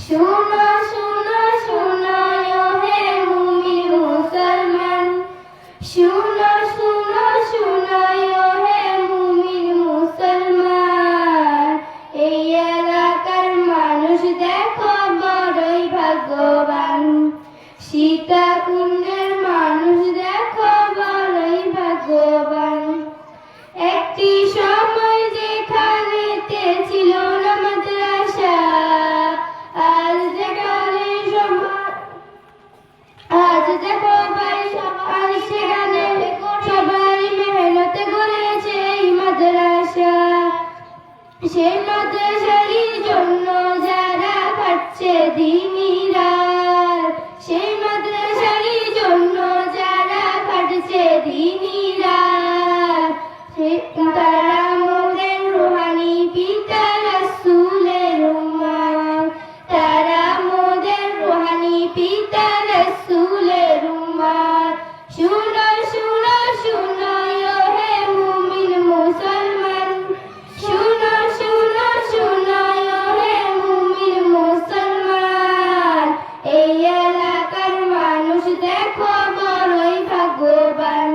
শুনো শুনো শুনো হে মুমিন মুসলমান, শুনো শুনো শুনো হে মুমিন মুসলমান। এই এলাকার মানুষ দেখো বড়ই ভাগ্যবান, সীতাকুণ্ডের মানুষ দেখো বড়ই ভাগ্যবান। একটি সময় যেখানেতে ছিল না মাদ্রাসা, আজ দেখো ভাই সবাই সেখানে সবাই মেহনতে গড়েছে এই মাদ্রাসা। সেই মাদ্রাসারই জন্য যারা খাটছে দিনই রাত, সেই মাদ্রাসারই জন্য যারা খাটছে দিনই রাত, তারা মোদের রুহানি পিতা রাসূলের উম্মত, তারা মোদের রুহানি পিতা রাসূলের উম্মত। শুনো শুনো শুনো হে মুমিন মুসলমান, শুনো শুনো শুনো হে মুমিন মুসলমান। এই এলাকার মানুষ দেখো বড়ই ভাগ্যবান,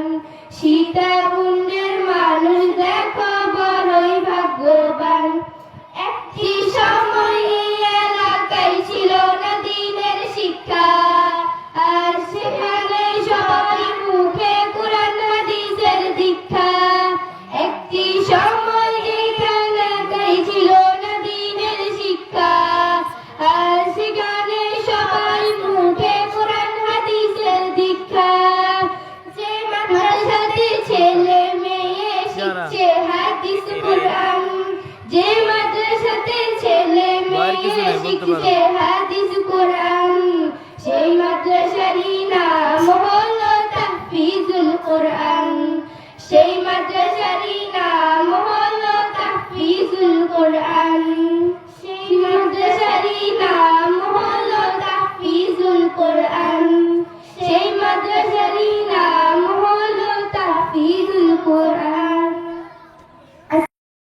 সীতাকুণ্ডের মানুষ দেখো বড়ই ভাগ্যবান। একটি সময় এই এলাকায় ছিল না দ্বীনের শিক্ষা, আর সেখানে সবার মুখে কুরআন হাদিসের দীক্ষা। একটি সময় এই এলাকায় ছিল না দ্বীনের শিক্ষা, আর সেখানে সবার মুখে কুরআন হাদিসের দীক্ষা। যে মাদ্রাসাতে ছেলে মেয়ে শিখছে হাদিস কুরআন, যে মাদ্রাসাতে ছেলে মেয়ে শিখছে হাদিস কুরআন, সেই মাদ্রাসারই নাম হলো তাহফিজুল কুরআন, সেই মাদ্রাসারই নাম হলো তাহফিজুল কুরআন।